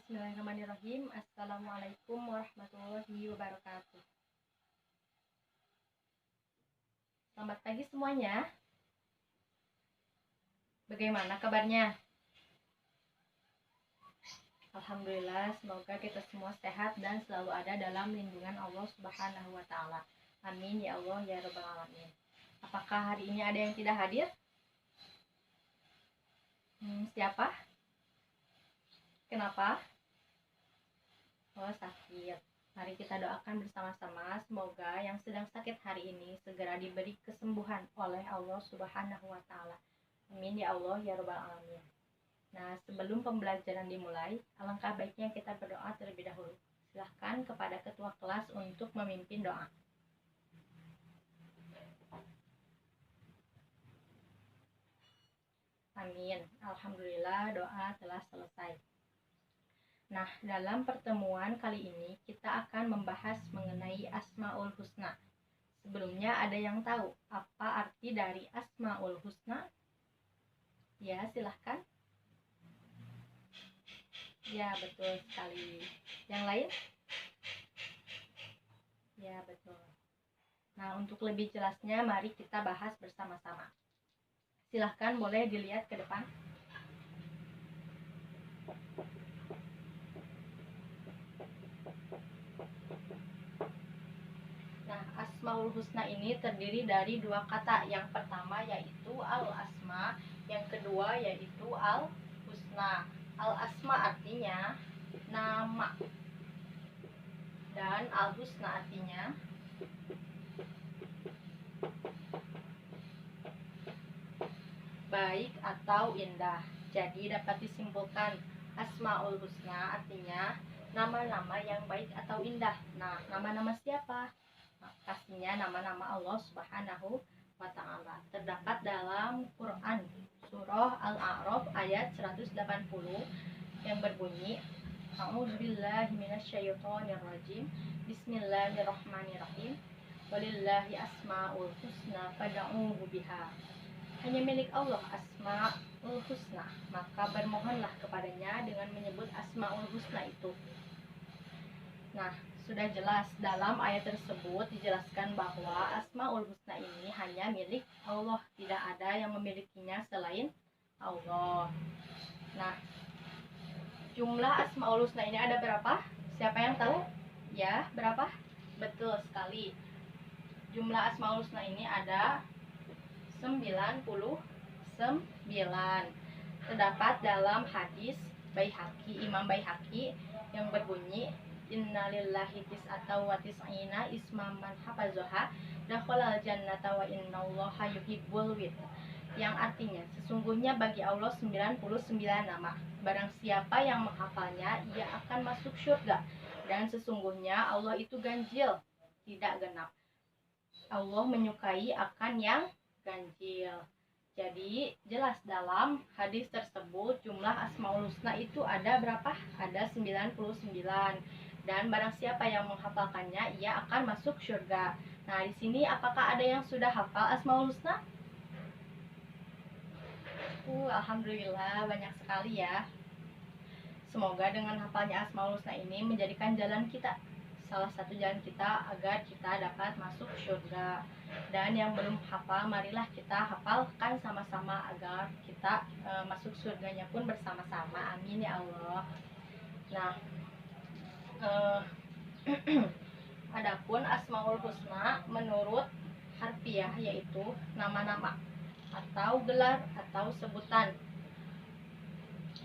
Bismillahirrahmanirrahim. Assalamualaikum warahmatullahi wabarakatuh. Selamat pagi semuanya. Bagaimana kabarnya? Alhamdulillah, semoga kita semua sehat dan selalu ada dalam lindungan Allah Subhanahu wa Ta'ala. Amin ya Allah ya Rabbal Alamin. Apakah hari ini ada yang tidak hadir? Siapa? Kenapa? Oh, sakit. Mari kita doakan bersama-sama, semoga yang sedang sakit hari ini segera diberi kesembuhan oleh Allah Subhanahu wa Ta'ala. Amin ya Allah ya Rabbal Alamin. Nah, sebelum pembelajaran dimulai, alangkah baiknya kita berdoa terlebih dahulu. Silahkan kepada ketua kelas untuk memimpin doa. Amin. Alhamdulillah, doa telah selesai. Nah, dalam pertemuan kali ini kita akan membahas mengenai Asmaul Husna. Sebelumnya ada yang tahu apa arti dari Asmaul Husna? Ya, silahkan. Ya, betul sekali. Yang lain? Ya, betul. Nah, untuk lebih jelasnya mari kita bahas bersama-sama. Silahkan boleh dilihat ke depan. Nah, Asmaul Husna ini terdiri dari dua kata. Yang pertama yaitu Al-Asma, yang kedua yaitu Al-Husna. Al-Asma artinya nama, dan Al-Husna artinya baik atau indah. Jadi dapat disimpulkan Asmaul Husna artinya nama-nama yang baik atau indah. Nah, nama-nama siapa? Pastinya nama-nama Allah Subhanahu wa Ta'ala. Terdapat dalam Quran surah Al-A'raf ayat 180 yang berbunyi A'udzubillahi minasyaitonirrajim. Bismillahirrahmanirrahim. Walillahi asmaul husna fad'uhu biha. Hanya milik Allah Asmaul Husna, maka bermohonlah kepadanya dengan menyebut Asmaul Husna itu. Nah, sudah jelas dalam ayat tersebut dijelaskan bahwa Asmaul Husna ini hanya milik Allah, tidak ada yang memilikinya selain Allah. Nah, jumlah Asmaul Husna ini ada berapa? Siapa yang tahu? Ya, berapa? Betul sekali. Jumlah Asmaul Husna ini ada 99. Terdapat dalam hadis Imam Baihaqi yang berbunyi Innalillahi tis'ata wa tis'ina isman man hafazaha dakhalal jannata wa innallaha yuhibbul wit. Yang artinya sesungguhnya bagi Allah 99 nama. Barang siapa yang menghafalnya ia akan masuk surga, dan sesungguhnya Allah itu ganjil, tidak genap. Allah menyukai akan yang ganjil. Jadi jelas dalam hadis tersebut jumlah Asmaul Husna itu ada berapa? Ada 99. Dan barang siapa yang menghafalkannya ia akan masuk surga. Nah, di sini apakah ada yang sudah hafal Asmaul Husna? Alhamdulillah banyak sekali ya. Semoga dengan hafalnya Asmaul Husna ini menjadikan jalan kita, salah satu jalan kita agar kita dapat masuk surga. Dan yang belum hafal, marilah kita hafalkan sama-sama agar kita masuk surganya pun bersama-sama. Amin ya Allah. Nah, adapun Asmaul Husna menurut harfiah yaitu nama-nama atau gelar atau sebutan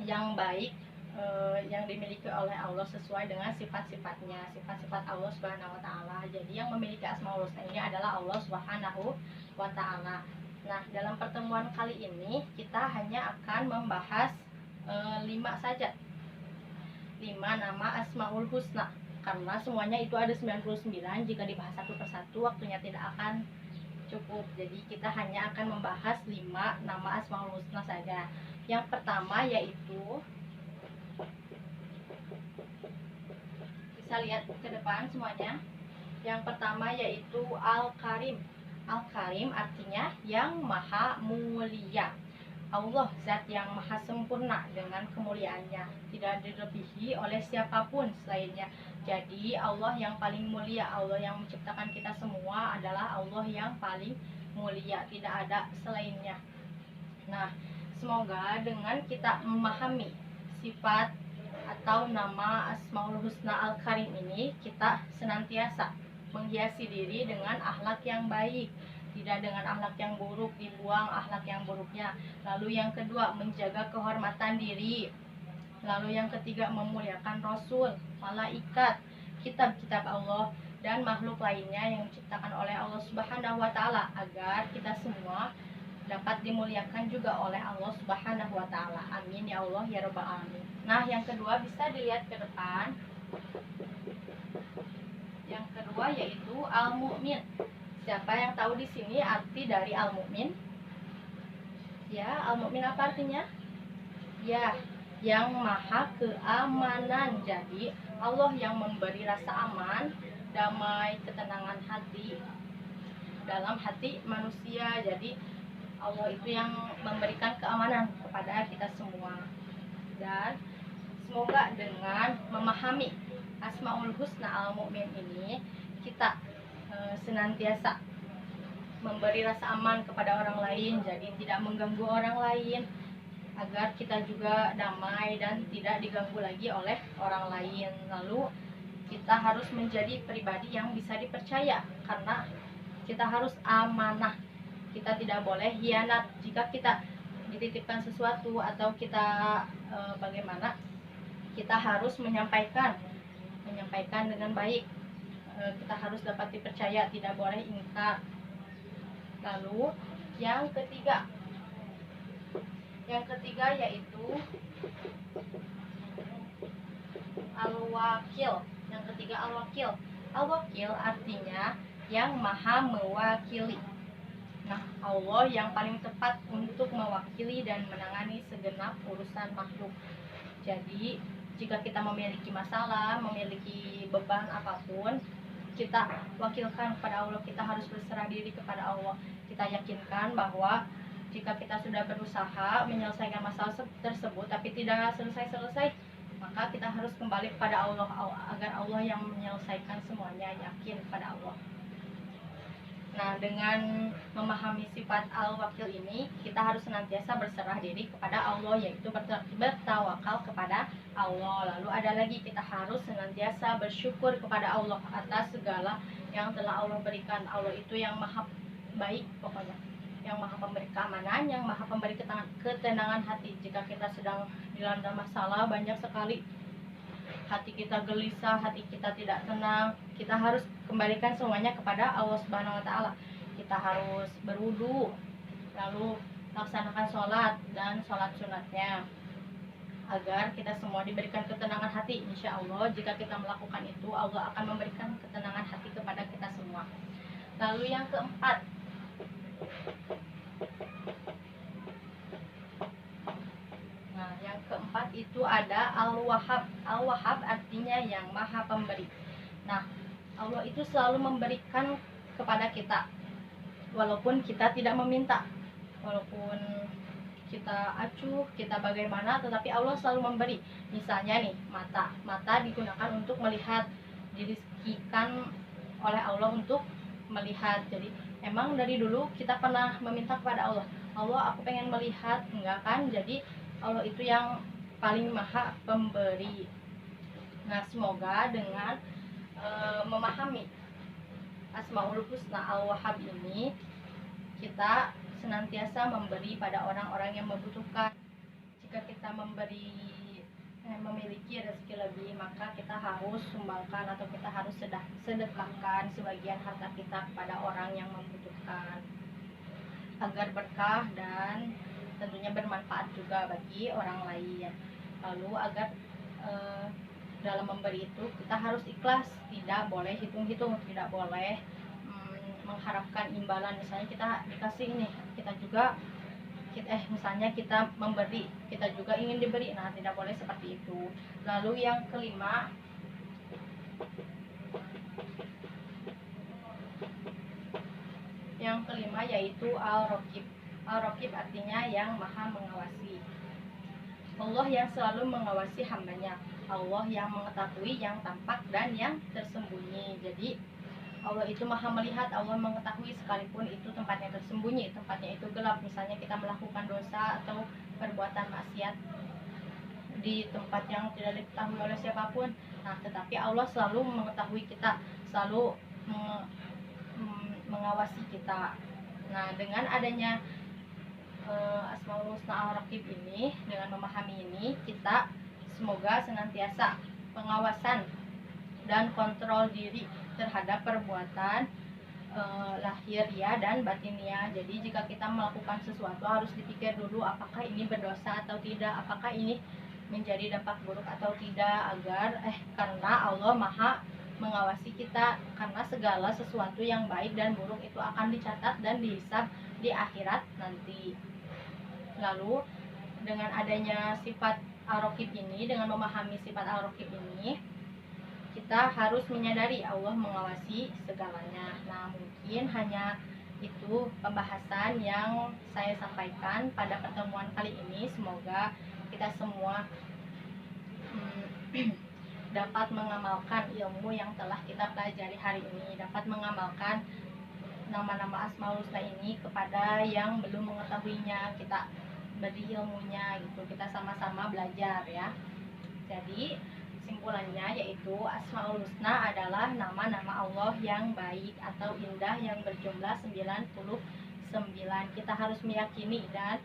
yang baik yang dimiliki oleh Allah sesuai dengan sifat-sifatnya, sifat-sifat Allah Subhanahu wa Ta'ala. Jadi yang memiliki Asmaul Husna ini adalah Allah Subhanahu wa Ta'ala. Nah, dalam pertemuan kali ini kita hanya akan membahas 5 saja, 5 nama Asmaul Husna, karena semuanya itu ada 99. Jika dibahas satu persatu waktunya tidak akan cukup. Jadi kita hanya akan membahas 5 nama Asmaul Husna saja. Yang pertama yaitu, bisa lihat ke depan semuanya. Yang pertama yaitu Al-Karim. Al-Karim artinya yang maha mulia. Allah zat yang maha sempurna dengan kemuliaannya, tidak dilebihi oleh siapapun selainnya. Jadi Allah yang paling mulia, Allah yang menciptakan kita semua adalah Allah yang paling mulia, tidak ada selainnya. Nah, semoga dengan kita memahami sifat atau nama Asmaul Husna Al-Karim ini, kita senantiasa menghiasi diri dengan akhlak yang baik, tidak dengan akhlak yang buruk, dibuang akhlak yang buruknya. Lalu yang kedua, menjaga kehormatan diri. Lalu yang ketiga, memuliakan Rasul, malaikat, kitab-kitab Allah, dan makhluk lainnya yang diciptakan oleh Allah Subhanahu wa Ta'ala, agar kita semua dapat dimuliakan juga oleh Allah Subhanahu wa Ta'ala. Amin ya Allah ya Rabbal alamin. Nah, yang kedua bisa dilihat ke depan. Yang kedua yaitu al-mu'min. Siapa yang tahu di sini arti dari al-mu'min? Ya, al-mu'min apa artinya? Ya, yang maha keamanan. Jadi Allah yang memberi rasa aman, damai, ketenangan hati dalam hati manusia. Jadi Allah itu yang memberikan keamanan kepada kita semua. Dan semoga dengan memahami Asmaul Husna Al-Mu'min ini, kita senantiasa memberi rasa aman kepada orang lain, jadi tidak mengganggu orang lain, agar kita juga damai dan tidak diganggu lagi oleh orang lain. Lalu kita harus menjadi pribadi yang bisa dipercaya, karena kita harus amanah. Kita tidak boleh hianat. Jika kita dititipkan sesuatu atau kita bagaimana, kita harus menyampaikan dengan baik. Kita harus dapat dipercaya, tidak boleh ingkar. Lalu yang ketiga yaitu al-wakil. Yang ketiga al-wakil. Al-wakil artinya yang maha mewakili. Nah, Allah yang paling tepat untuk mewakili dan menangani segenap urusan makhluk. Jadi jika kita memiliki masalah, memiliki beban apapun, kita wakilkan kepada Allah. Kita harus berserah diri kepada Allah. Kita yakinkan bahwa jika kita sudah berusaha menyelesaikan masalah tersebut tapi tidak selesai-selesai, maka kita harus kembali kepada Allah, agar Allah yang menyelesaikan semuanya. Yakin kepada Allah. Nah, dengan memahami sifat al-wakil ini, kita harus senantiasa berserah diri kepada Allah, yaitu bertawakal kepada Allah. Lalu ada lagi, kita harus senantiasa bersyukur kepada Allah atas segala yang telah Allah berikan. Allah itu yang maha baik pokoknya, yang maha pemberi keamanan, yang maha pemberi ketenangan hati. Jika kita sedang dilanda masalah, banyak sekali hati kita gelisah, hati kita tidak tenang, kita harus kembalikan semuanya kepada Allah Subhanahu wa Ta'ala. Kita harus berwudu, lalu laksanakan sholat dan sholat sunatnya, agar kita semua diberikan ketenangan hati. Insya Allah jika kita melakukan itu, Allah akan memberikan ketenangan hati kepada kita semua. Lalu yang keempat, itu ada Al-Wahhab. Al-Wahhab artinya yang maha pemberi. Nah, Allah itu selalu memberikan kepada kita walaupun kita tidak meminta, walaupun kita acuh, kita bagaimana, tetapi Allah selalu memberi. Misalnya nih, mata digunakan untuk melihat, dirizkikan oleh Allah untuk melihat. Jadi emang dari dulu kita pernah meminta kepada Allah, Allah aku pengen melihat, enggak kan? Jadi Allah itu yang paling maha pemberi. Nah, semoga dengan memahami Asmaul Husna Al-Wahhab ini, kita senantiasa memberi pada orang-orang yang membutuhkan. Jika kita memiliki rezeki lebih, maka kita harus sumbangkan atau kita harus sedekahkan sebagian harta kita kepada orang yang membutuhkan, agar berkah dan tentunya bermanfaat juga bagi orang lain. Lalu agar dalam memberi itu kita harus ikhlas, tidak boleh hitung-hitung, tidak boleh mengharapkan imbalan. Misalnya kita dikasih ini, kita juga misalnya kita memberi, kita juga ingin diberi. Nah, tidak boleh seperti itu. Lalu yang kelima, yaitu Al-Raqib. Ar-Raqib artinya yang maha mengawasi. Allah yang selalu mengawasi hambanya. Allah yang mengetahui yang tampak dan yang tersembunyi. Jadi Allah itu maha melihat, Allah mengetahui sekalipun itu tempatnya tersembunyi, tempatnya itu gelap. Misalnya kita melakukan dosa atau perbuatan maksiat di tempat yang tidak diketahui oleh siapapun. Nah, tetapi Allah selalu mengetahui kita, selalu mengawasi kita. Nah, dengan adanya Asmaul Husna Ar-Raqib ini, dengan memahami ini, kita semoga senantiasa pengawasan dan kontrol diri terhadap perbuatan lahiriah dan batiniah. Jadi jika kita melakukan sesuatu harus dipikir dulu apakah ini berdosa atau tidak, apakah ini menjadi dampak buruk atau tidak, agar karena Allah maha mengawasi kita, karena segala sesuatu yang baik dan buruk itu akan dicatat dan dihisab di akhirat nanti. Lalu dengan adanya sifat Ar-Raqib ini, dengan memahami sifat Ar-Raqib ini, kita harus menyadari Allah mengawasi segalanya. Nah, mungkin hanya itu pembahasan yang saya sampaikan pada pertemuan kali ini. Semoga kita semua dapat mengamalkan ilmu yang telah kita pelajari hari ini, dapat mengamalkan nama-nama Asmaul Husna ini kepada yang belum mengetahuinya. Kita beri ilmunya gitu, kita sama-sama belajar ya. Jadi kesimpulannya yaitu Asmaul Husna adalah nama-nama Allah yang baik atau indah yang berjumlah 99. Kita harus meyakini dan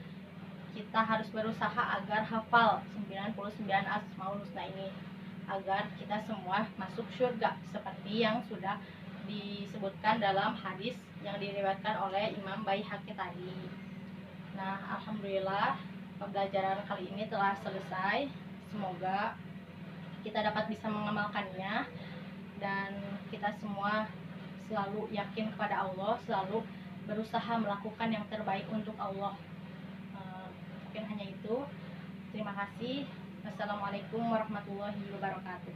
kita harus berusaha agar hafal 99 Asmaul Husna ini, agar kita semua masuk surga seperti yang sudah disebutkan dalam hadis yang diriwayatkan oleh Imam Baihaqi tadi. Nah, alhamdulillah pembelajaran kali ini telah selesai. Semoga kita dapat bisa mengamalkannya dan kita semua selalu yakin kepada Allah, selalu berusaha melakukan yang terbaik untuk Allah. Mungkin hanya itu. Terima kasih. Wassalamualaikum warahmatullahi wabarakatuh.